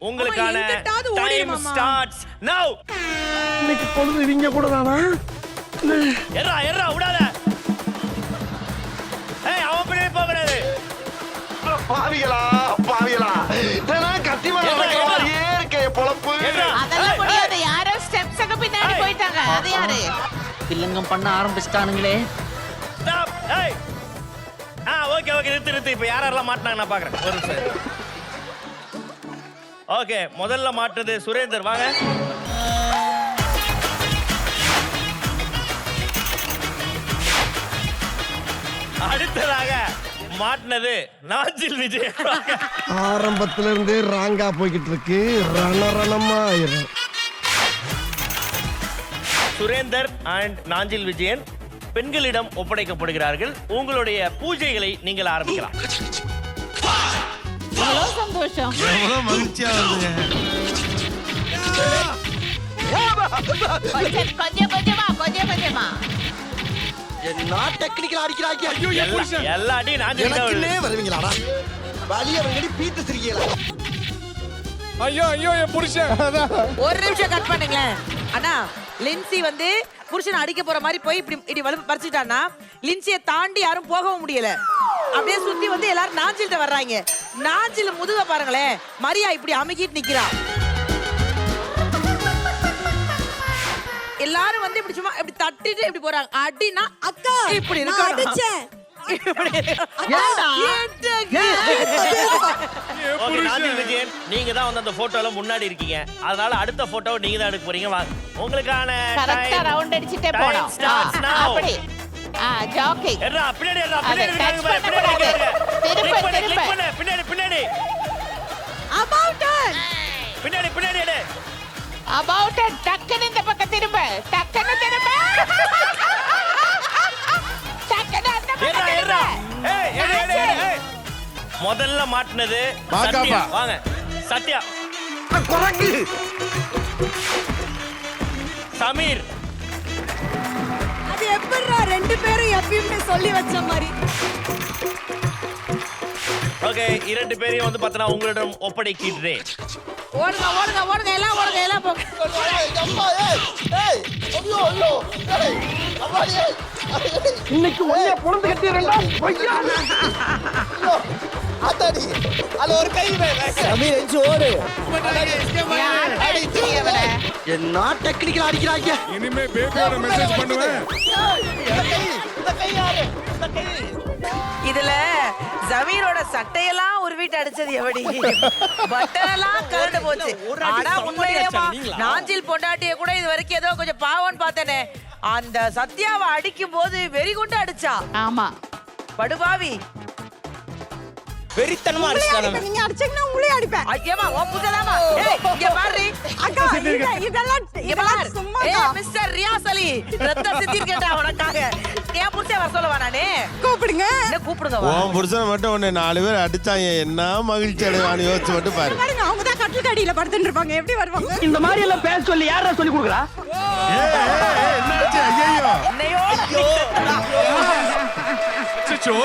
உங்களுக்கான time starts நவ. இன்னைக்கு பொழுது இவங்க கூட தானா? எர்ரா விடாத. ஏய் அவன் பின்னாடி போக கூடாது. பாவிகளா நான் கத்தி மேல நடக்கிற மாதிரியே இருக்கே பொழப்பு. அதெல்லாம் முடியாது. யாரோ ஸ்டெப்ஸ்க்கு பின்னாடி போயிட்டாங்க. அது யாரு? வில்லங்கம் பண்ண ஆரம்பிச்சிட்டானுங்களே. ஸ்டாப். ஏய் ஓகே நிறுத்து. இப்போ யாரெல்லாம் மாட்டினாங்க நான் பார்க்குறேன். ஒரு நிமிஷம். ஓகே முதல்ல மாட்டுறது சுரேந்தர். வாங்க. அடுத்ததாக மாட்டினது நாஞ்சில் விஜய். ஆரம்பத்துல இருந்தே ராங்கா போய்கிட்டு இருக்கு. ரணமா ஆயிரும். சுரேந்தர் அண்ட் நாஞ்சில் விஜயன் பெண்களிடம் ஒப்படைக்கப்படுகிறார்கள். உங்களுடைய பூஜைகளை நீங்கள் ஆரம்பிக்கலாம். எவ்வளவு சந்தோஷம். எவ்வளவு மகிழ்ச்சியா வருதுங்க. கொஞ்சமா என்ன டெக்னிக்கல் அடிக்கிறாங்க. எல்லா அடியும் நாஞ்சில் வருவீங்களாடா? வலிய வெங்கடி பீத்து சிரிக்கீங்களா? ஐயோ என் புருஷன். ஒரு நிமிஷம் கட் பண்ணுங்களேன். அண்ணா லின்சி வந்து புருஷன் அடிக்க போற மாதிரி போய் இப்படி பறிச்சுட்டான்னா லின்சியை தாண்டி யாரும் போகவும் முடியல. அப்படியே சுத்தி வந்து எல்லாரும் நாஞ்சில்ட்ட வர்றாங்க. நாஞ்சில் முதுக பாருங்களேன். மரியா இப்படி அமுக்கிட்டு நிக்கிறா. எல்லாரும் வந்து இப்படி சும்மா இப்படி தட்டிட்டு இப்படி போறாங்க. அடினா அக்கா இப்படி இருக்கு. அடிச்சேன். நீங்க தான் வந்து அந்த போட்டோல முன்னாடி இருக்கீங்க. அதனால அடுத்த போட்டோ நீங்க தான் எடுக்க போறீங்க. வாங்க உங்களுக்கான கரெக்ட்டா ரவுண்ட் அடிச்சிட்டே போறோம். அப்படி ஜாக்கிங். எர்ரா பின்னாடி பின்னாடி அபௌட் பின்னாடி எடு. அபௌட் டக்கன் இந்த பக்கம் திரும்ப. டக்கன் திரும்ப. முதல்ல மாட்டினது வாங்க சத்யா. சமீர். அது எப்படிடா ரெண்டு பேரும் எப்பயுமே சொல்லி வச்ச மாதிரி. ஓகே இரண்டு பேரையும் வந்து பார்த்தனா உங்களிடம் ஒப்படைக்கிறேன். ஓடுங்க எல்லாம் போங்க. இன்னைக்கு ஒண்ணே பொழுது கட்டிறேன்டா. அத்தாடி அது ஒரு கை சமீர் எஞ்சி ஓடு. என்ன டெக்னிக்கல் அடிக்கிறாங்க. இனிமே பேபியோட மெசேஜ் பண்ணுவேன். இதுல ஜமீரோட சட்டையெல்லாம் ஒரு வீட்டு அடிச்சது எவடி? பட்டனெல்லாம் கரண்டு போச்சு. ஆனா உண்மையிலேமா நாஞ்சில் பொண்டாட்டிய கூட இது வரைக்கும் ஏதோ கொஞ்சம் பாவம்னு பார்த்தேனே. அந்த சத்யாவை அடிக்கும் போது வெறி கொண்டு அடிச்சா. ஆமா படுபாவி. வெறித்தனமா அடிச்சானே. நீங்க அடிச்சீங்கன்னா உங்களே அடிப்பேன். ஐயமா ஓ புதலாமா. ஏய் இங்க பாரு. அக்கா இதெல்லாம் சும்மா. ஏய் மிஸ்டர் ரியாஸ் அலி ரத்த சித்திர் கேட்டா உனக்காக. ஏன் புருஷன் வர சொல்லவா நானே? கூப்பிடுங்க. என்ன கூப்பிடுங்க வா. உன் புருஷன் மட்டும் உன்னை 4 பேர் அடிச்சாங்க. என்ன மகிழ்ச்சி அடைவான்னு யோசிச்சு மட்டும் பாரு. அவங்க தான் கட்டில் கடியில படுத்துட்டு இருப்பாங்க. எப்படி வருவாங்க? இந்த மாதிரி எல்லாம் பேச சொல்லி யாரா சொல்லி கொடுக்குறா? என்னாச்சு? ஐயோ என்னையோ அச்சச்சோ